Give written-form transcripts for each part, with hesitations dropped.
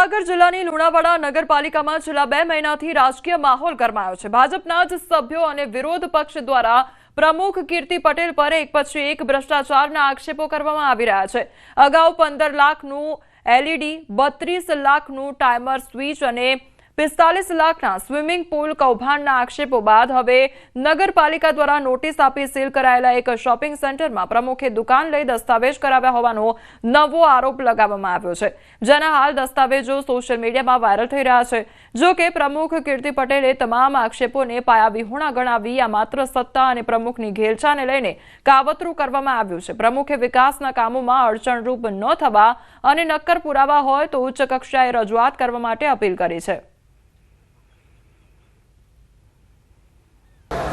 મહીસાગર જિલ્લાની લુણાવાડા નગરપાલિકામાં છેલ્લા 2 મહિનાથી રાજકીય માહોલ ગરમાયો છે। ભાજપના જ સભ્યો અને વિરોધ પક્ષ દ્વારા પ્રમુખ કીર્તિ પટેલ પર એક પછી એક ભ્રષ્ટાચારના આક્ષેપો કરવામાં આવી રહ્યા છે। અગાઉ 15 લાખનું એલઈડી, 32 લાખનું ટાઈમર સ્વિચ અને 45 લાખના સ્વિમિંગ પુલ કૌભાંડના આક્ષેપો બાદ હવે નગરપાલિકા દ્વારા નોટિસ આપી સીલ કરાયેલા એક શોપિંગ સેન્ટરમાં પ્રમુખે દુકાન લઈ દસ્તાવેજ કરાવ્યા હોવાનો નવો આરોપ લગાવવામાં આવ્યો છે, જેના હાલ દસ્તાવેજો સોશિયલ મીડિયામાં વાયરલ થઈ રહ્યા છે। જો કે પ્રમુખ કીર્તિ પટેલે તમામ આક્ષેપોને પાયાવિહોણા ગણાવી આ માત્ર સત્તા અને પ્રમુખની ઘેલછાને લઈને કાવતરું કરવામાં આવ્યું છે। પ્રમુખે વિકાસના કામોમાં અડચણરૂપ ન થવા અને નક્કર પુરાવા હોય તો ઉચ્ચ કક્ષાએ રજૂઆત કરવા માટે અપીલ કરી છે।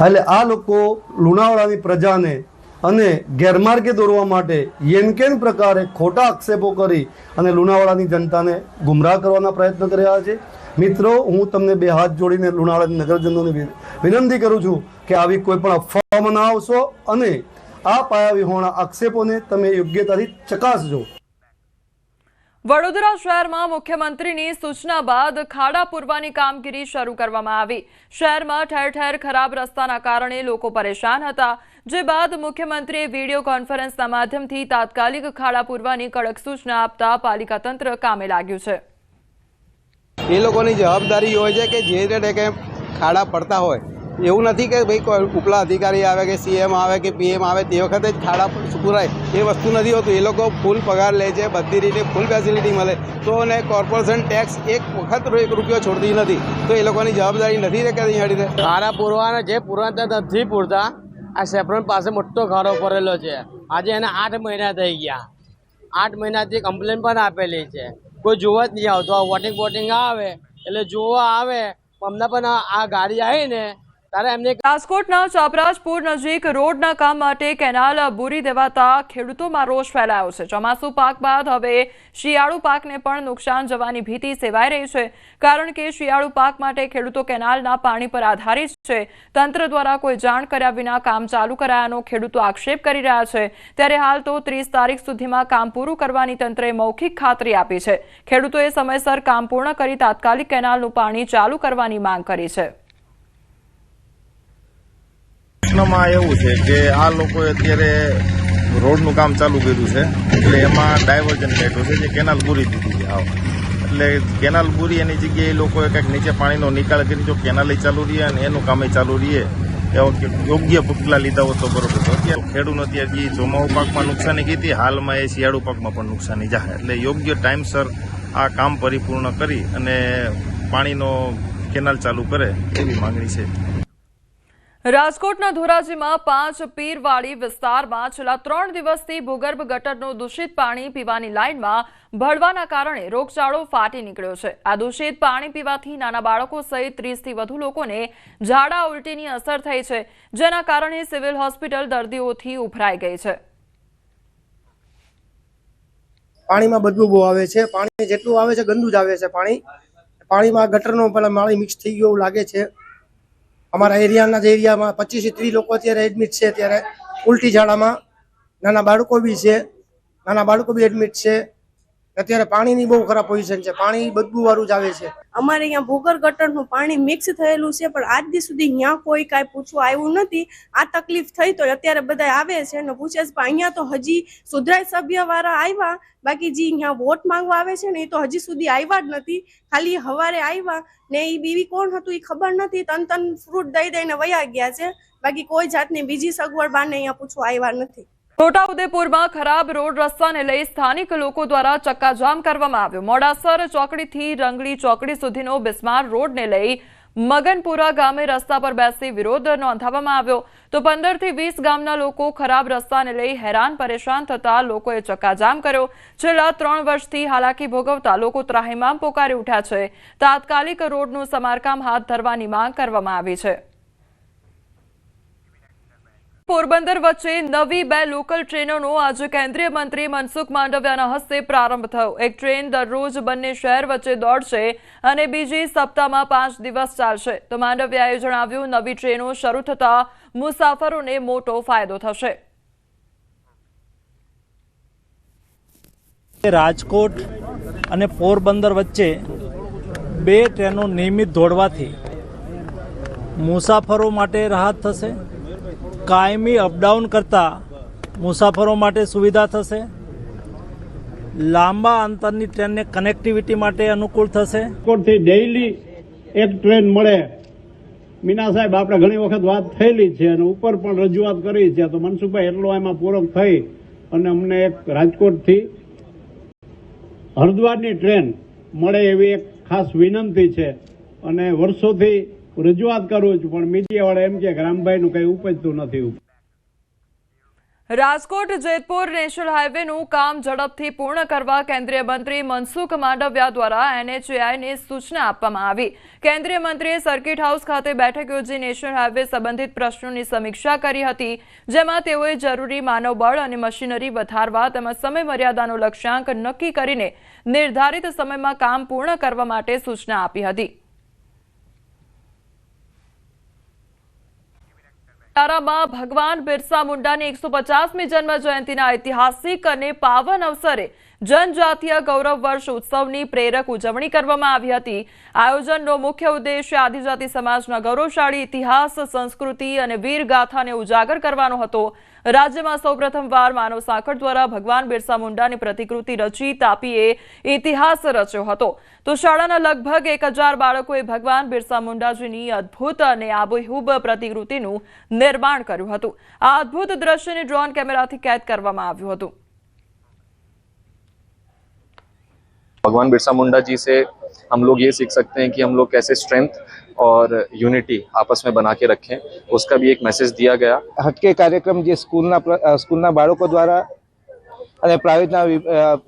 એટલે આ લોકો લુણાવાડાની પ્રજાને અને ગેરમાર્ગે દોરવા માટે યેનકેન પ્રકારે ખોટા આક્ષેપો કરી અને લુણાવાડાની જનતાને ગુમરાહ કરવાના પ્રયત્ન કરી રહ્યા છે। મિત્રો, હું તમને બે હાથ જોડીને લુણાવાડાના નગરજનોને વિનંતી કરું છું કે આવી કોઈ પણ અફવાઓમાં ના આવશો અને આ પાયાવિહોણા આક્ષેપોને તમે યોગ્યતાથી ચકાસજો। વડોદરા શહેરમાં મુખ્યમંત્રીની સૂચના બાદ ખાડા પૂરવાની કામગીરી શરૂ કરવામાં આવી। શહેરમાં ઠેર ઠેર ખરાબ રસ્તાના કારણે લોકો પરેશાન હતા, જે બાદ મુખ્યમંત્રીએ વિડીયો કોન્ફરન્સના માધ્યમથી તાત્કાલિક ખાડા પૂરવાની કડક સૂચના આપતા પાલિકા તંત્ર કામે લાગ્યું છે। એ લોકોની જવાબદારી હોય છે કે જે રીતે કે ખાડા પડતા હોય, એવું નથી કે ભાઈ કોઈ ઉપલા અધિકારી આવે કે સીએમ આવે કે પીએમ આવે તે વખતે જ ખાડા પૂરાય, એ વસ્તુ નથી હોતું। એ લોકો ફૂલ પગાર લે છે, બધી રીતે ફૂલ ફેસિલિટી મળે તો અને કોર્પોરેશન ટેક્સ એક વખત ₹1 છોડતી નથી, તો એ લોકોની જવાબદારી નથી કે અહીંયા રીતે ખાડા પૂરવાના જે પૂરતા નથી પૂરતા। આ સેફ્રોન પાસે મોટો ખાડો પડેલો છે, આજે એને 8 મહિના થઈ ગયા। 8 મહિનાથી કમ્પ્લેન પણ આપેલી છે, કોઈ જોવા જ નહીં આવતો। વોટિંગ આવે એટલે જોવા આવે, અમને પણ આ ગાડી આવીને રાજકોટના ચાપરાજપુર નજીક રોડના કામ માટે કેનાલ બુરી દેવાતા ખેડૂતોમાં રોષ ફેલાયો છે। ચોમાસુ પાક બાદ હવે શિયાળુ પાકને પણ નુકસાન જવાની ભીતિ સેવાઈ રહી છે, કારણ કે શિયાળુ પાક માટે ખેડૂતો કેનાલના પાણી પર આધારિત છે। તંત્ર દ્વારા કોઈ જાણ કર્યા વિના કામ ચાલુ કરાયાનો ખેડૂતો આક્ષેપ કરી રહ્યા છે, ત્યારે હાલ તો 30 તારીખ સુધીમાં કામ પૂરું કરવાની તંત્રએ મૌખિક ખાતરી આપી છે। ખેડૂતોએ સમયસર કામ પૂર્ણ કરી તાત્કાલિક કેનાલનું પાણી ચાલુ કરવાની માંગ કરી છે। પ્રશ્નમાં એવું છે કે આ લોકોએ અત્યારે રોડનું કામ ચાલુ કર્યું છે, એટલે એમાં ડાયવર્ઝન કાઢ્યું છે, જે કેનાલ પૂરી દીધી છે એટલે કેનાલ પૂરી એની જગ્યાએ લોકોએ કંઈક નીચે પાણીનો નિકાલ કરી, જો કેનાલ ચાલુ રહીએ અને એનું કામ ચાલુ રહીએ યોગ્ય પગલાં લીધા હોય તો બરોબર। તો અત્યારે ખેડૂતને અત્યારે જે ચોમાસુ પાકમાં નુકસાની ગઈ હતી, હાલમાં એ શિયાળુ પાકમાં પણ નુકસાની જાય, એટલે યોગ્ય ટાઈમસર આ કામ પરિપૂર્ણ કરી અને પાણીનો કેનાલ ચાલુ કરે એવી માંગણી છે। રાજકોટના ધોરાજીમાં 5 પીરવાડી વિસ્તારમાં છેલ્લા 3 દિવસથી ભૂગર્ભ ગટરનું દૂષિત પાણી પીવાની લાઇનમાં ભળવાના કારણે રોગચાળો ફાટી નીકળ્યો છે। આ દૂષિત પાણી પીવાથી નાના બાળકો સહિત 30થી વધુ લોકોને ઝાડા ઉલટીની અસર થઈ છે, જેના કારણે સિવિલ હોસ્પિટલ દર્દીઓથી ઉભરાઈ ગઈ છે। પાણીમાં બદબુ બહુ આવે છે, પાણી જેટલું આવે છે ગંદુ જ આવે છે। પાણીમાં ગટરનો પેલા માળી મિક્સ થઈ ગયો એવું લાગે છે। અમારા એરિયાના જ એરિયામાં 25 થી 30 લોકો અત્યારે એડમિટ છે, અત્યારે ઉલટી ઝાડામાં। નાના બાળકો બી એડમિટ છે। અત્યારે પાણીની બહુ ખરાબ પોઝિશન છે, પાણી બદબુ વાળું જ આવે છે। અમારે અહીંયા ભૂગર્ભ ગટરનું પાણી મિક્સ થયેલું છે, પણ આજ દી સુધી અહીંયા કોઈ કાંઈ પૂછવા આવ્યું નથી। આ તકલીફ થઈ તો અત્યારે બધા આવે છે અને પૂછે છે, પણ અહીંયા તો હજી સુધરાઈ સભ્ય વાળા આવ્યા, બાકી જે અહીંયા વોટ માંગવા આવે છે ને એ તો હજી સુધી આવ્યા જ નથી। ખાલી હવારે આવ્યા ને એ બીવી કોણ હતું એ ખબર નથી, તન ફ્રૂટ દઈ દઈને વયા ગયા છે, બાકી કોઈ જાતની બીજી સગવડ બાને અહીંયા પૂછવા આવ્યા નથી। છોટાઉદેપુરમાં ખરાબ રોડ રસ્તાને લઈ સ્થાનિક લોકો દ્વારા ચક્કાજામ કરવામાં આવ્યો। મોડાસર ચોકડીથી રંગળી ચોકડી સુધીનો બિસ્માર રોડને લઈ મગનપુરા ગામે રસ્તા પર બેસી વિરોધ નોંધાવવામાં આવ્યો, તો 15 થી 20 ગામના લોકો ખરાબ રસ્તાને લઈ હેરાન પરેશાન થતા લોકોએ ચક્કાજામ કર્યો। છેલ્લા 3 વર્ષથી હાલાકી ભોગવતા લોકો ત્રાહિમામ પોકારી ઉઠ્યા છે। તાત્કાલિક રોડનું સમારકામ હાથ ધરવાની માંગ કરવામાં આવી છે। પોરબંદર વચ્ચે નવી 2 લોકલ ટ્રેનોનો આજે કેન્દ્રીય મંત્રી મનસુખ માંડવિયાના હસ્તે પ્રારંભ થયો। એક ટ્રેન દરરોજ બંને શહેર વચ્ચે દોડશે અને બીજી સપ્તાહમાં 5 દિવસ ચાલશે, તો માંડવિયાએ જણાવ્યું નવી ટ્રેનો શરૂ થતા મુસાફરોને મોટો ફાયદો થશે। રાજકોટ અને પોરબંદર વચ્ચે 2 ટ્રેનો નિયમિત દોડવાથી મુસાફરો માટે રાહત થશે, કાયમી અપડાઉન કરતા મુસાફરો માટે સુવિધા થશે, લાંબા અંતરની ટ્રેનને કનેક્ટિવિટી માટે અનુકૂળ થશે. રાજકોટથી ડેઇલી એક ટ્રેન મળે. મીના સાહેબ, આપણે ઘણી વખત વાત થયેલી છે અને ઉપર પણ રજૂઆત કરી છે, તો મનસુખભાઈ એટલો એમાં પૂરક થઈ અને અમને એક રાજકોટથી હરિદ્વારની ટ્રેન મળે એવી એક ખાસ વિનંતી છે અને વર્ષોથી રજૂઆત કરું છું, પણ મીડિયાવાળા એમ કે રામભાઈનું કંઈ ઉપજતું નથી. રાજકોટ જેતપુર નેશનલ હાઈવેનું કામ ઝડપથી પૂર્ણ કરવા કેન્દ્રીય મંત્રી મનસુખ માંડવિયા દ્વારા NHAIને સૂચના આપવામાં આવી. કેન્દ્રીય મંત્રીએ સર્કિટ હાઉસ ખાતે બેઠક યોજી નેશનલ હાઈવે સંબંધિત પ્રશ્નોની સમીક્ષા કરી હતી, જેમાં તેઓએ જરૂરી માનવબળ અને મશીનરી વધારવા તેમજ સમય મર્યાદાનો લક્ષ્યાંક નક્કી કરીને નિર્ધારિત સમયમાં કામ પૂર્ણ કરવા માટે સૂચના આપી હતી. તારામાં ભગવાન બિરસા મુંડાની 150મી જન્મ જયંતિના ઐતિહાસિક અને પાવન અવસરે જનજાતીય ગૌરવ વર્ષ ઉત્સવની પ્રેરક ઉજવણી કરવામાં આવી હતી. આયોજનનો મુખ્ય ઉદ્દેશ્ય આદિજાતિ સમાજના ગૌરવશાળી ઇતિહાસ, સંસ્કૃતિ અને વીરગાથાને ઉજાગર કરવાનો હતો. રાજ્યમાં સૌપ્રથમવાર માનવ સાંકળ દ્વારા ભગવાન બિરસા મુંડાની પ્રતિકૃતિ રચી તાપીએ ઇતિહાસ રચ્યો હતો. તો શાળાના લગભગ 1000 બાળકોએ ભગવાન બિરસા મુંડાજીની અદ્ભુત અને આબેહૂબ પ્રતિકૃતિનું નિર્માણ કર્યું હતું. આ અદ્ભુત દ્રશ્યને ડ્રોન કેમેરાથી કેદ કરવામાં આવ્યું હતું. भगवान बिरसा मुंडा जी से हम लोग ये सीख सकते हैं कि हम लोग कैसे स्ट्रेंथ और यूनिटी आपस में बना के रखें, उसका भी एक मैसेज दिया गया. હટકે કાર્યક્રમ જે સ્કૂલના બાળકો દ્વારા અને પ્રાઇવેટના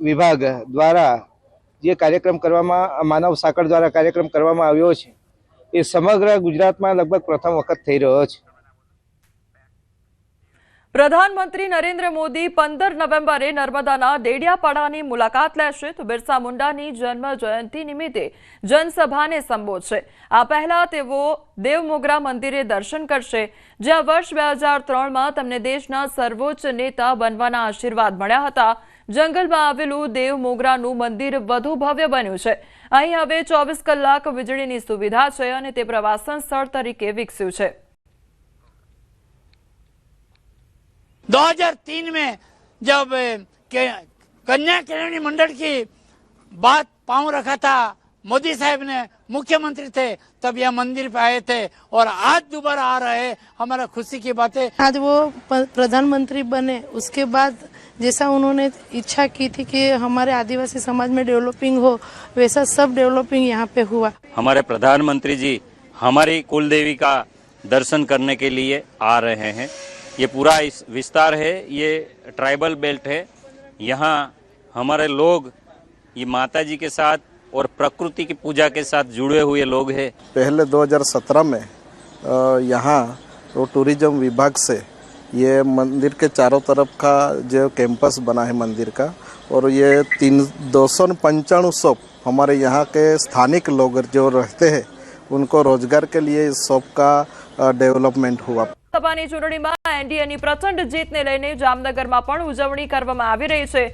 વિભાગ દ્વારા જે કાર્યક્રમ કરવામાં, માનવ સાંકળ દ્વારા કાર્યક્રમ કરવામાં આવ્યો છે, એ સમગ્ર ગુજરાતમાં લગભગ પ્રથમ વખત થઈ રહ્યો છે. પ્રધાનમંત્રી નરેન્દ્ર મોદી 15 નવેમ્બરે નર્મદાના ડેડિયાપાડાની મુલાકાત લેશે તો બિરસા મુંડાની જન્મ જયંતિ નિમિત્તે જનસભાને સંબોધશે. આ પહેલા તેઓ દેવમોગરા મંદિરે દર્શન કરશે, જ્યાં વર્ષ 2003માં તેમને દેશના સર્વોચ્ચ નેતા બનવાના આશીર્વાદ મળ્યા હતા. જંગલમાં આવેલું દેવમોગરાનું મંદિર વધુ ભવ્ય બન્યું છે. અહીં હવે 24 કલાક વીજળીની સુવિધા છે અને તે પ્રવાસન સ્થળ તરીકે વિકસ્યું છે. 2003 में जब कन्या केळवणी मंडल की बात पांव रखा था, मोदी साहब ने मुख्यमंत्री थे, तब यह मंदिर पे आए थे और आज दोबारा आ रहे हैं. हमारा खुशी की बात है. आज वो प्रधानमंत्री बने, उसके बाद जैसा उन्होंने इच्छा की थी कि हमारे आदिवासी समाज में डेवलपिंग हो, वैसा सब डेवलपिंग यहाँ पे हुआ. हमारे प्रधानमंत्री जी हमारी कुल देवी का दर्शन करने के लिए आ रहे हैं. ये पूरा इस विस्तार है, ये ट्राइबल बेल्ट है. यहाँ हमारे लोग ये माता जी के साथ और प्रकृति की पूजा के साथ जुड़े हुए लोग हैं. पहले 2017 में यहाँ वो टूरिज्म विभाग से ये मंदिर के चारों तरफ का जो कैंपस बना है मंदिर का, और ये 295 शॉप हमारे यहाँ के स्थानिक लोग जो रहते हैं उनको रोजगार के लिए इस शॉप का डेवलपमेंट हुआ. સભાની ચૂંટણીમાં એનડીએની પ્રચંડ જીતને લઈને જામનગરમાં પણ ઉજવણી કરવામાં આવી રહી છે.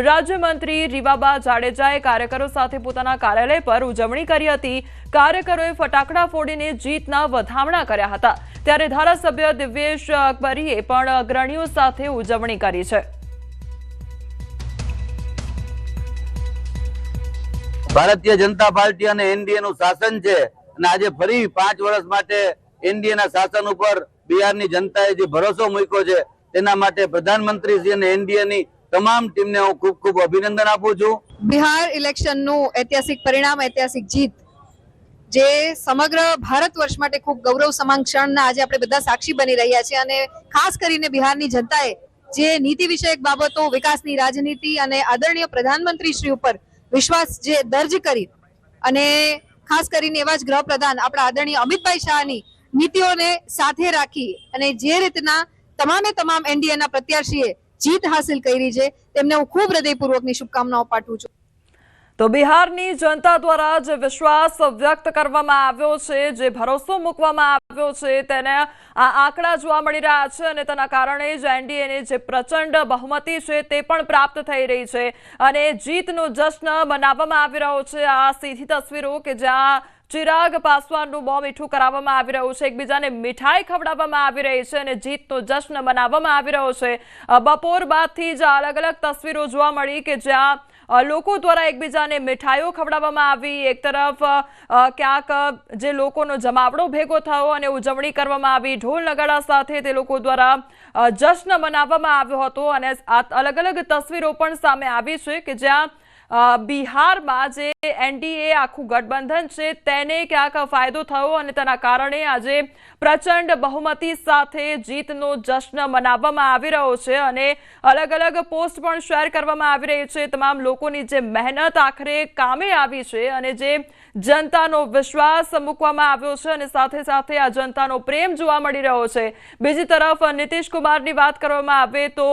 રાજ્યમંત્રી રીવાબા જાડેજાએ કાર્યકરો સાથે પોતાના કાર્યાલય પર ઉજવણી કરી હતી. કાર્યકરોએ ફટાકડા ફોડીને જીતના વધામણા કર્યા હતા. ત્યારે ધારાસભ્ય દિવ્યેશ અકબરીએ પણ અગ્રણીઓ સાથે ઉજવણી કરી છે. ભારતીય જનતા પાર્ટી અને એનડીએ નું શાસન છે અને આજે ફરી 5 વર્ષ માટે એનડીએ ના શાસન ઉપર બિહારની જનતાએ જે ભરોસો મૂક્યો છે, તેના માટે પ્રધાનમંત્રી શ્રી અને એનડીએ ની તમામ ટીમને હું ખૂબ ખૂબ અભિનંદન આપું છું. બિહાર ઇલેક્શનનું ઐતિહાસિક પરિણામ, ઐતિહાસિક જીત, જે સમગ્ર ભારત વર્ષ માટે ખૂબ ગૌરવ સમાન ક્ષણના આજે આપણે બધા સાક્ષી બની રહ્યા છીએ. અને ખાસ કરીને બિહારની જનતાએ જે નીતિ વિષયક બાબતો, વિકાસની રાજનીતિ અને આદરણીય પ્રધાનમંત્રી શ્રી ઉપર વિશ્વાસ જે દર્જ કરી, અને ખાસ કરીને એવા જ ગૃહપ્રધાન આપણા આદરણીય અમિતભાઈ શાહની નીતિઓને સાથે રાખી અને જે રીતના તમામ એનડીએના પ્રત્યાશીએ જીત હાસિલ કરી છે, તેમને હું ખૂબ હૃદયપૂર્વકની શુભકામનાઓ પાઠવું છું. તો બિહારની જનતા દ્વારા જે વિશ્વાસ વ્યક્ત કરવામાં આવ્યો છે, જે ભરોસો મૂકવામાં આવ્યો છે, તેને આ આંકડા જોવા મળી રહ્યા છે અને તેના કારણે જ એનડીએની જે પ્રચંડ બહુમતી છે તે પણ પ્રાપ્ત થઈ રહી છે અને જીતનો જશ્ન મનાવવામાં આવી રહ્યો છે। આ સીધી તસવીરો કે જ્યાં ચિરાગ પાસવાનનું મોં મીઠું કરાવવામાં આવી રહ્યું છે, એકબીજાને મીઠાઈ ખવડાવવામાં આવી રહી છે અને જીતનો જશ્ન મનાવવામાં આવી રહ્યો છે। બપોર બાદથી જ અલગ અલગ તસવીરો જોવા મળી કે જ્યાં લોકો દ્વારા એકબીજાને મીઠાઈઓ ખવડાવવામાં આવી। એક તરફ ક્યાંક જે લોકોનો જમાવડો ભેગો થયો અને ઉજવણી કરવામાં આવી, ઢોલ નગાડા સાથે તે લોકો દ્વારા જશ્ન મનાવવામાં આવ્યો હતો અને આ અલગ અલગ તસવીરો પણ સામે આવી છે કે જ્યાં બિહારમાં જે એનડીએ આખું ગઠબંધન છે તેને ક્યાંક ફાયદો થયો અને તેના કારણે આજે પ્રચંડ બહુમતી સાથે જીતનો જશ્ન મનાવવામાં આવી રહ્યો છે અને અલગ અલગ પોસ્ટ પણ શેર કરવામાં આવી રહી છે। તમામ લોકોની જે મહેનત આખરે કામે આવી છે અને જે જનતાનો વિશ્વાસ મૂકવામાં આવ્યો છે અને સાથે સાથે આ જનતાનો પ્રેમ જોવા મળી રહ્યો છે। બીજી તરફ નીતિશ કુમારની વાત કરવામાં આવે તો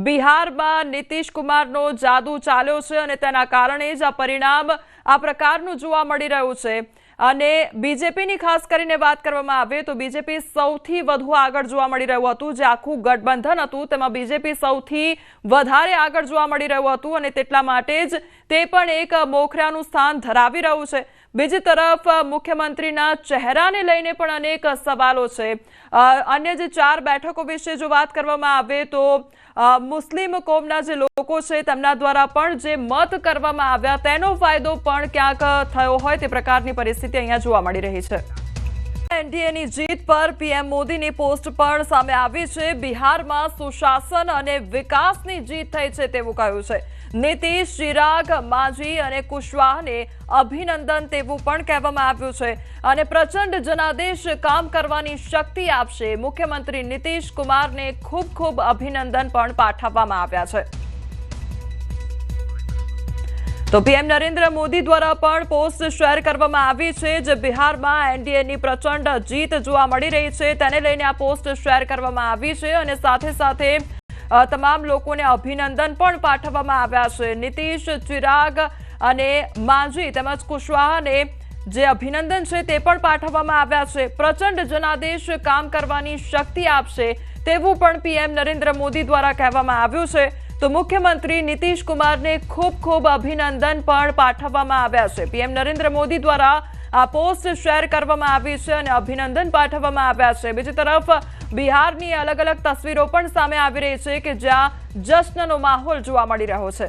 બિહારમાં નીતિશ કુમારનો જાદુ ચાલ્યો છે અને તેના કારણે જ આ પરિણામ આ પ્રકારનું જોવા મળી રહ્યું છે। અને બીજેપીની ખાસ કરીને વાત કરવામાં આવે તો બીજેપી સૌથી વધુ આગળ જોવા મળી રહ્યું હતું। જે આખું ગઠબંધન હતું તેમાં બીજેપી સૌથી વધારે આગળ જોવા મળી રહ્યું હતું અને તેટલા માટે જ તે પણ એક મોખરાનું સ્થાન ધરાવી રહ્યું છે। બીજી તરફ મુખ્યમંત્રીના ચહેરાને લઈને પણ અનેક સવાલો છે। અન્ય જે 4 બેઠકો વિશે જો વાત કરવામાં આવે તો મુસ્લિમ કોમના જે લોકો છે તેમના દ્વારા પણ જે મત કરવામાં આવ્યા તેનો ફાયદો પણ ક્યાંક થયો હોય તે પ્રકારની પરિસ્થિતિ અહીંયા જોવા મળી રહી છે। એનડીએની જીત પર પીએમ મોદીની પોસ્ટ પણ સામે આવી છે। બિહારમાં સુશાસન અને વિકાસની જીત થઈ છે તેવું કહ્યું છે। નીતિશ, ચિરાગ, માઝી અને કુશવાહને અભિનંદન તેવું પણ કહેવામાં આવ્યું છે અને પ્રચંડ જનાદેશ કામ કરવાની શક્તિ આપશે। મુખ્યમંત્રી નીતિશ કુમારને ખૂબ ખૂબ અભિનંદન પણ પાઠવવામાં આવ્યા છે। તો પીએમ નરેન્દ્ર મોદી દ્વારા પણ પોસ્ટ શેર કરવામાં આવી છે જે બિહારમાં એનડીએની પ્રચંડ જીત જોવા મળી રહી છે તેને લઈને આ પોસ્ટ શેર કરવામાં આવી છે અને સાથે સાથે તમામ લોકોને અભિનંદન પણ પાઠવવામાં આવ્યા છે। નીતિશ, ચિરાગ અને માઝી તેમજ કુશવાહાને જે અભિનંદન છે તે પણ પાઠવવામાં આવ્યા છે। પ્રચંડ જનાદેશ કામ કરવાની શક્તિ આપશે તેવું પણ પીએમ નરેન્દ્ર મોદી દ્વારા કહેવામાં આવ્યું છે। તો મુખ્યમંત્રી નીતિશ કુમારને ખૂબ ખૂબ અભિનંદન પણ પાઠવવામાં આવ્યા છે। પીએમ નરેન્દ્ર મોદી દ્વારા આ પોસ્ટ શેર કરવામાં આવી છે અને અભિનંદન પાઠવવામાં આવ્યા છે। બીજી તરફ બિહારની અલગ અલગ તસવીરો પણ સામે આવી રહી છે કે જ્યાં જશ્નનો માહોલ જોવા મળી રહ્યો છે।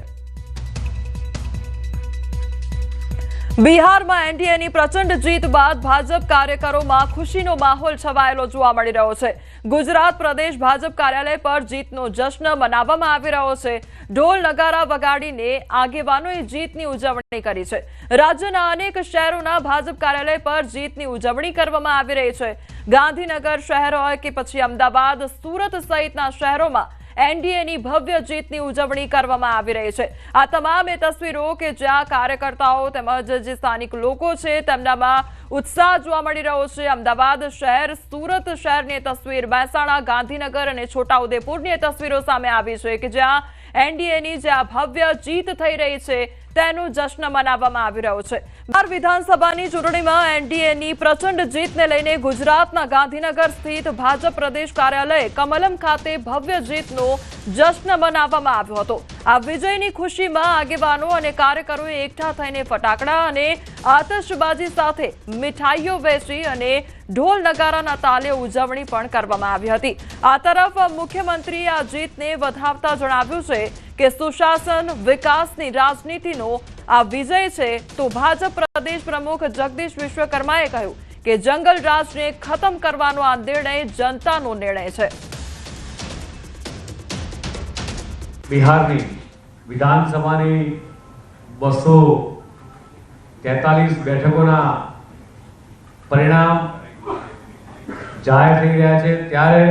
બિહારમાં એનડીએની પ્રચંડ જીત બાદ ભાજપ કાર્યકરોમાં ખુશીનો માહોલ છવાયેલો જોવા મળી રહ્યો છે। ગુજરાત પ્રદેશ ભાજપ કાર્યાલય પર જીતનો જશ્ન મનાવવામાં આવી રહ્યો છે। ઢોલ નગારા વગાડીને આગેવાનોએ જીતની ઉજવણી કરી છે। રાજ્યના અનેક શહેરોના ભાજપ કાર્યાલય પર જીતની ઉજવણી કરવામાં આવી રહી છે। ગાંધીનગર શહેર હોય કે પછી અમદાવાદ, સુરત સહિતના શહેરોમાં એનડીએની ભવ્ય જીતની ઉજવણી કરવામાં આવી રહી છે। આ તમામ એ તસવીરો કે જ્યાં કાર્યકર્તાઓ તેમજ જે સ્થાનિક લોકો છે તેમનામાં ઉત્સાહ જોવા મળી રહ્યો છે। અમદાવાદ શહેર, સુરત શહેરની તસવીર, મહેસાણા, ગાંધીનગર અને છોટાઉદેપુરની તસવીરો સામે આવી છે કે જ્યાં એનડીએની જે આ ભવ્ય જીત થઈ રહી છે તેનો જશ્ન મનાવવામાં આવી રહ્યો છે। બિહાર વિધાનસભાની ચૂંટણીમાં એનડીએની પ્રચંડ જીતને લઈને ગુજરાતના ગાંધીનગર સ્થિત ભાજપ પ્રદેશ કાર્યાલય કમલમ ખાતે ભવ્ય જીતનો જશ્ન મનાવવામાં આવ્યો હતો। આ વિજયની ખુશીમાં આગેવાનો અને કાર્યકરોએ એકઠા થઈને ફટાકડા અને આતશબાજી સાથે મીઠાઈઓ વેચી અને ઢોલ નગારાના તાલે ઉજવણી પણ કરવામાં આવી હતી। આ તરફ મુખ્યમંત્રીએ આ જીતને વધાવતા જણાવ્યું છે કે સુશાસન, વિકાસની રાજનીતિનો આ વિજય છે। તો ભાજપ પ્રદેશ પ્રમુખ જગદીશ વિશ્વકર્માએ કહ્યું કે જંગલ રાજને ખતમ કરવાનો આ નિર્ણય જનતાનો નિર્ણય છે। બિહારની વિધાનસભાની 243 બેઠકોના પરિણામ જાહેર થઈ રહ્યા છે ત્યારે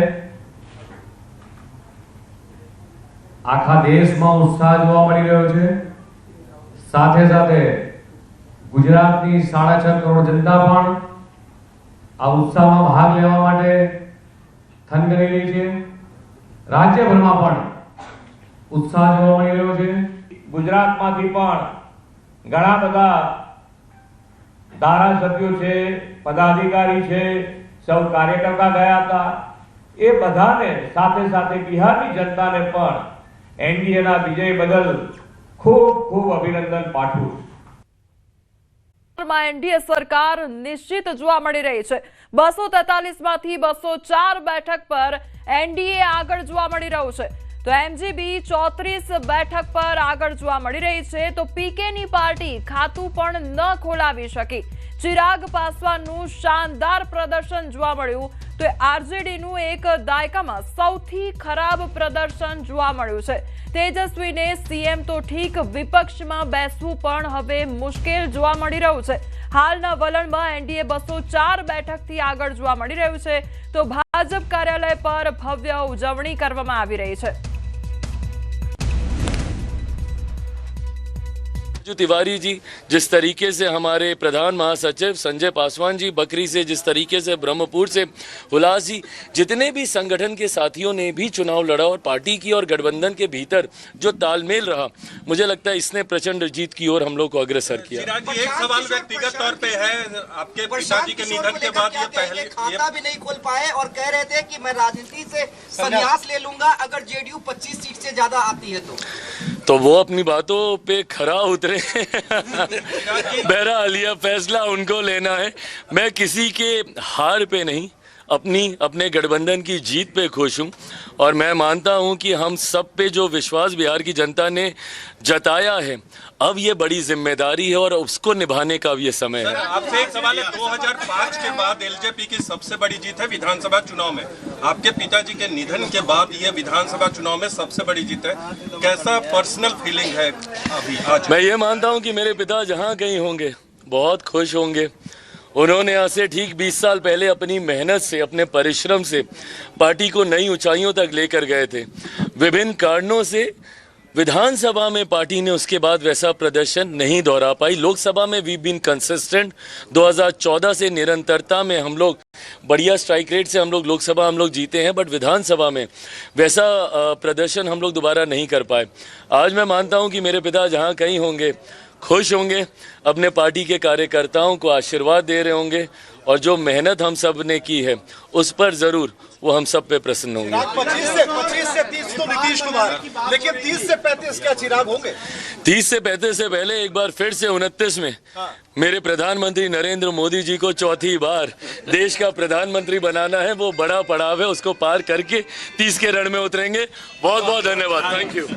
આખા દેશમાં ઉત્સાહ જોવા મળી રહ્યો છે। સાથે સાથે ગુજરાતની 6.5 કરોડ જનતા પણ આ ઉત્સાહમાં ભાગ લેવા માટે થનગની રહી છે। રાજ્યભરમાં પણ ઉત્સાહ જોવા મળી રહ્યો છે। ગુજરાતમાંથી પણ ઘણા બધા ધારાસભ્યો છે, પદાધિકારી છે, સૌ કાર્યકર્તા ગયા હતા। એ બધાને સાથે સાથે બિહારની જનતાને પણ એનડીએના વિજય બદલ ખૂબ ખૂબ અભિનંદન પાઠવું છું। એનડીએ સરકાર નિશ્ચિત જોવા મળી રહી છે। 243 માંથી 204 બેઠક પર એનડીએ આગળ જોવા મળી રહ્યું છે, તો એમજીબી 34 બેઠક પર આગળ જોવા મળી રહી છે। તો પીકેની પાર્ટી ખાતું પણ ન ખોલાવી શકી। ચિરાગ પાસવાનનું શાનદાર પ્રદર્શન જોવા મળ્યું, તો આરજેડીનું એક દાયકામાં સૌથી ખરાબ પ્રદર્શન જોવા મળ્યું છે। તેજસ્વીને સીએમ તો ઠીક, વિપક્ષમાં બેસવું પણ હવે મુશ્કેલ જોવા મળી રહ્યું છે। હાલના વલણમાં એનડીએ 204 બેઠકથી આગળ જોવા મળી રહ્યું છે, તો ભાજપ કાર્યાલય પર ભવ્ય ઉજવણી કરવામાં આવી રહી છે। तिवारी जी, जिस तरीके से हमारे प्रधान महासचिव संजय पासवान जी, बकरी से जिस तरीके से, ब्रह्मपुर से हुलास जी, जितने भी संगठन के साथियों ने भी चुनाव लड़ा और पार्टी की और गठबंधन के भीतर जो तालमेल रहा, मुझे लगता है इसने प्रचंड जीत की ओर हम लोग को अग्रसर किया। एक सवाल व्यक्तिगत तौर पे है, आपके पिताजी के निधन के बाद ये पहले खाता भी नहीं खोल पाए और कह रहे थे कि मैं राजनीति से संन्यास ले लूंगा अगर जेडीयू 25 सीट से ज्यादा आती है तो वो अपनी बातों पे खरा उतरे। बहरहाल यह फैसला उनको लेना है। मैं किसी के हार पे नहीं, अपने गठबंधन की जीत पे खुश हूँ और मैं मानता हूँ कि हम सब पे जो विश्वास बिहार की जनता ने जताया है, अब ये बड़ी जिम्मेदारी है और उसको निभाने का भी ये समय है। आपसे एक सवाल है, 2005 के बाद एलजेपी की सबसे बड़ी जीत है विधानसभा चुनाव में। आपके पिताजी के निधन के बाद ये विधानसभा चुनाव में सबसे बड़ी जीत है, कैसा पर्सनल फीलिंग है अभी आज? मैं ये मानता हूँ कि मेरे पिता जहाँ कहीं होंगे बहुत खुश होंगे। उन्होंने आज से ठीक 20 साल पहले अपनी मेहनत से, अपने परिश्रम से पार्टी को नई ऊंचाइयों तक लेकर गए थे। विभिन्न कारणों से विधानसभा में पार्टी ने उसके बाद वैसा प्रदर्शन नहीं दोहरा पाई। लोकसभा में वी बीन कंसिस्टेंट, 2014 से निरंतरता में हम लोग बढ़िया स्ट्राइक रेट से हम लोग लोकसभा जीते हैं, बट विधानसभा में वैसा प्रदर्शन हम लोग दोबारा नहीं कर पाए। आज मैं मानता हूं कि मेरे पिता जहां कहीं होंगे खुश होंगे, अपने पार्टी के कार्यकर्ताओं को आशीर्वाद दे रहे होंगे और जो मेहनत हम सब ने की है उस पर जरूर वो हम सब पे प्रसन्न होंगे। 25 से 30 तो नीतीश कुमार, लेकिन 30 से 35 क्या चिराग होंगे? 30 से 35 से पहले एक बार फिर से 29 में मेरे प्रधानमंत्री नरेंद्र मोदी जी को चौथी बार देश का प्रधानमंत्री बनाना है। वो बड़ा पड़ाव है, उसको पार करके 30 के रण में उतरेंगे। बहुत बहुत धन्यवाद, थैंक यू।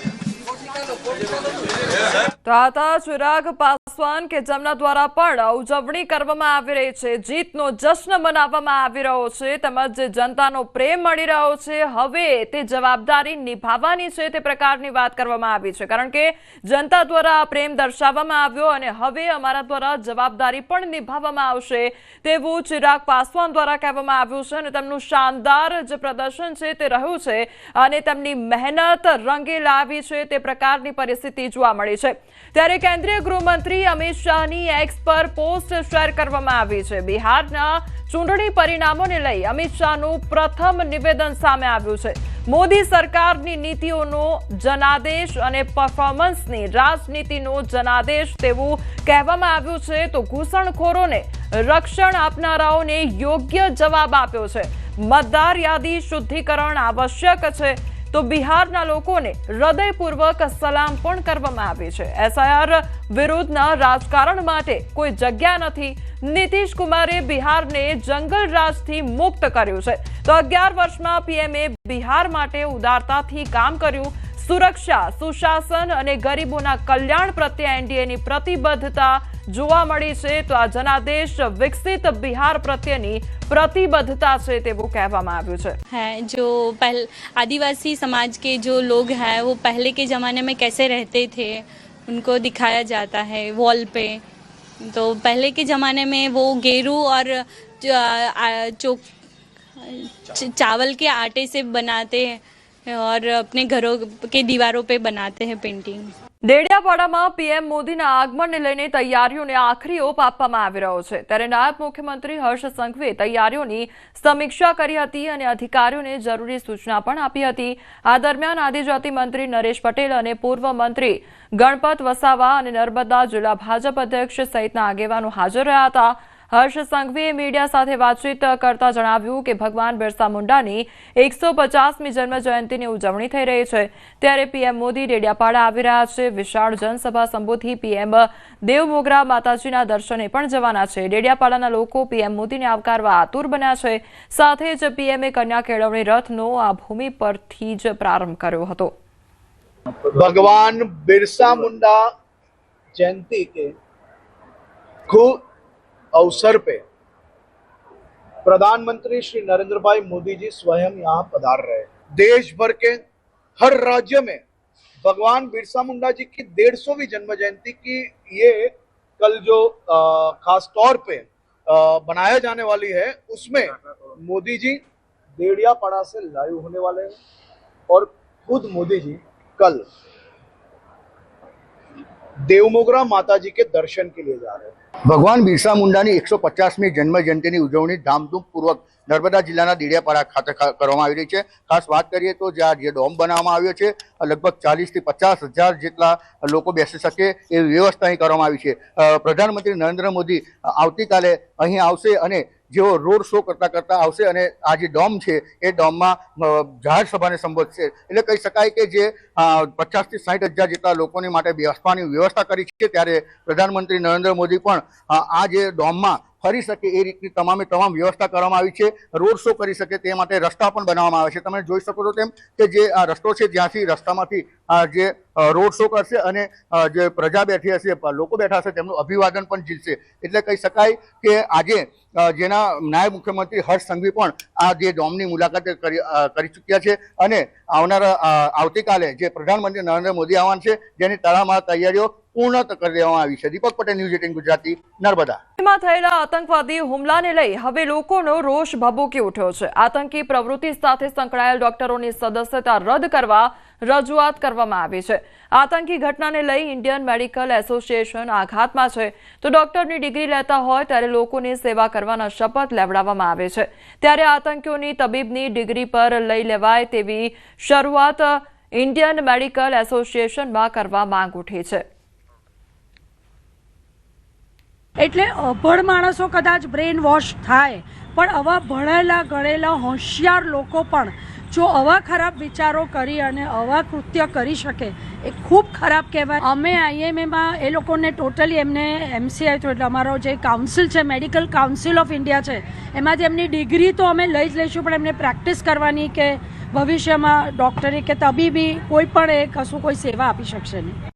તો આ હતા ચિરાગ પાસવાન કે જેમના દ્વારા પણ ઉજવણી કરવામાં આવી રહી છે, જીતનો જશ્ન મનાવવામાં આવી રહ્યો છે, તેમજ જે જનતાનો પ્રેમ મળી રહ્યો છે, હવે તે જવાબદારી નિભાવવાની છે તે પ્રકારની વાત કરવામાં આવી છે। કારણ કે જનતા દ્વારા પ્રેમ દર્શાવવામાં આવ્યો અને હવે અમારા દ્વારા જવાબદારી પણ નિભાવવામાં આવશે તેવું ચિરાગ પાસવાન દ્વારા કહેવામાં આવ્યું છે અને તેમનું શાનદાર જે પ્રદર્શન છે તે રહ્યું છે અને તેમની મહેનત રંગે લાવી છે તે પ્રકારની પરિસ્થિતિ જોવા મળી છે। ત્યારે કેન્દ્રીય ગૃહમંત્રી અમિત શાહની એક્સ પર પોસ્ટ શેર કરવામાં આવી છે। બિહારના ચૂંટણી પરિણામોને લઈ અમિત શાહનું પ્રથમ નિવેદન સામે આવ્યું છે। મોદી સરકારની નીતિઓનો જનાદેશ અને પરફોર્મન્સની રાજનીતિનો જનાદેશ તેવું કહેવામાં આવ્યું છે। તો ઘૂસણખોરોને રક્ષણ આપનારાઓને યોગ્ય જવાબ આપ્યો છે। મતદાર યાદી શુદ્ધિકરણ આવશ્યક છે, તો બિહારના લોકોને હૃદયપૂર્વક સલામ પણ કરવામાં આવી છે। એસઆઈઆર વિરુદ્ધના રાજકારણ માટે કોઈ જગ્યા નથી। નીતિશ કુમારે બિહારને જંગલ રાજથી મુક્ત કર્યું છે, તો 11 વર્ષમાં પીએમએ બિહાર માટે ઉદારતાથી કામ કર્યું। સુરક્ષા, સુશાસન અને ગરીબોના કલ્યાણ પ્રત્યે એનડીએની પ્રતિબદ્ધતા જોવા મળી છે। તો આ જનાદેશ વિકસિત બિહાર પ્રત્યેની प्रतिबद्धता से तेवु कहवामां आव्युं छे। है जो आदिवासी समाज के जो लोग हैं वो पहले के ज़माने में कैसे रहते थे उनको दिखाया जाता है वॉल पे। तो पहले के ज़माने में वो गेरू और चावल के आटे से बनाते हैं और अपने घरों के दीवारों पे बनाते हैं पेंटिंग। ડેડિયાપાડામાં પીએમ મોદીના આગમનને લઈને તૈયારીઓને આખરી ઓપ આપવામાં આવી રહ્યો છે, ત્યારે નાયબ મુખ્યમંત્રી હર્ષ સંઘવીએ તૈયારીઓની સમીક્ષા કરી હતી અને અધિકારીઓને જરૂરી સૂચના પણ આપી હતી। આ દરમિયાન આદિજાતિ મંત્રી નરેશ પટેલ અને પૂર્વ મંત્રી ગણપત વસાવા અને નર્મદા જિલ્લા ભાજપ અધ્યક્ષ સહિતના આગેવાનો હાજર રહ્યા હતા। હર્ષ સંઘવીએ મીડિયા સાથે વાતચીત કરતા જણાવ્યું કે ભગવાન બિરસા મુંડાની 150મી જન્મ જયંતિની ઉજવણી થઈ રહી છે, ત્યારે પીએમ મોદી ડેડિયાપાડા આવી રહ્યા છે। વિશાળ જનસભા સંબોધી પીએમ દેવમોગરા માતાજીના દર્શને પણ જવાના છે। ડેડિયાપાડાના લોકો પીએમ મોદીને આવકારવા આતુર બન્યા છે। સાથે જ પીએમએ કન્યા કેળવણી રથનો આ ભૂમિ પરથી જ પ્રારંભ કર્યો હતો। भगवान बिरसा मुंडा जयंती के खूब अवसर पे प्रधानमंत्री श्री नरेंद्र भाई मोदी जी स्वयं यहाँ पधार रहे हैं। देश भर के हर राज्य में भगवान बिरसा मुंडा जी की 150वीं जन्म जयंती की ये कल जो खास तौर पे बनाया जाने वाली है, उसमें मोदी जी डेडियापाड़ा से लाइव होने वाले हैं और खुद मोदी जी कल देवमोगरा माता जी के दर्शन के लिए जा रहे हैं। ભગવાન બિરસા મુંડાની 150મી જન્મ જયંતિની ઉજવણી ધામધૂમપૂર્વક નર્મદા જિલ્લાના દેડિયાપાડા ખાતે કરવામાં આવી રહી છે। ખાસ વાત કરીએ તો જ્યાં જે ડોમ બનાવવામાં આવ્યો છે, લગભગ 40થી 50 હજાર જેટલા લોકો બેસી શકે એવી વ્યવસ્થા અહીં કરવામાં આવી છે। પ્રધાનમંત્રી નરેન્દ્ર મોદી આવતીકાલે અહીં આવશે અને જેઓ રોડ શો કરતા આવશે અને આ જે ડોમ છે એ ડોમમાં જાહેર સભાને સંબોધશે। એટલે કહી શકાય કે જે 50થી 60 હજાર જેટલા લોકોની માટે બેસવાની વ્યવસ્થા કરી છે, ત્યારે પ્રધાનમંત્રી નરેન્દ્ર મોદી પણ આ જે ડોમમાં ફરી શકે એ રીતની તમામ વ્યવસ્થા કરવામાં આવી છે। રોડ શો કરી શકે તે માટે રસ્તા પણ બનાવવામાં આવે છે। તમે જોઈ શકો છો તેમ કે જે આ રસ્તો છે જ્યાંથી રસ્તામાંથી જે રોડ શો કરશે અને જે પ્રજા બેઠી હશે, લોકો બેઠા હશે, તેમનું અભિવાદન પણ ઝીલશે। એટલે કહી શકાય કે આજે જેના નાયબ મુખ્યમંત્રી હર્ષ સંઘવી પણ આ જે ડોમની મુલાકાત કરી ચૂક્યા છે અને આવતીકાલે જે પ્રધાનમંત્રી નરેન્દ્ર મોદી આવવાના છે, જેની તડામાર તૈયારીઓ પૂર્ણ કરી દેવામાં આવી છે। દીપક પટેલ, ન્યૂઝ 18 ગુજરાતી, નર્મદા। થયેલા આતંકવાદી હુમલાને લઈ હવે લોકોનો રોષ ભભૂકી ઉઠ્યો છે। આતંકી પ્રવૃત્તિ સાથે સંકળાયેલ ડોક્ટરોની સદસ્યતા રદ કરવા રજૂઆત કરવામાં આવી છે। આતંકી ઘટનાને લઈ ઇન્ડિયન મેડિકલ એસોસિએશન આઘાતમાં છે, તો ડોક્ટરની ડિગ્રી લેતા હોય ત્યારે લોકોની સેવા કરવાના શપથ લેવડાવવામાં આવે છે, ત્યારે આતંકીઓની તબીબની ડિગ્રી પર લઈ લેવાય તેવી શરૂઆત ઇન્ડિયન મેડિકલ એસોસિએશનમાં કરવા માંગ ઉઠી છે। એટલે અભણ માણસો કદાચ બ્રેન વોશ થાય, પણ આવા ભણેલા ગણેલા હોશિયાર લોકો પણ જો આવા ખરાબ વિચારો કરી અને આવા કૃત્ય કરી શકે એ ખૂબ ખરાબ કહેવાય। અમે IMAમાં એ લોકોને ટોટલી એમને MCI તો એટલે અમારો જે કાઉન્સિલ છે, મેડિકલ કાઉન્સિલ ઓફ ઇન્ડિયા છે, એમાંથી એમની ડિગ્રી તો અમે લઈ જ લઈશું, પણ એમને પ્રેક્ટિસ કરવાની કે ભવિષ્યમાં ડૉક્ટરી કે તબીબી કોઈ પણ એ કશું કોઈ સેવા આપી શકશે નહીં।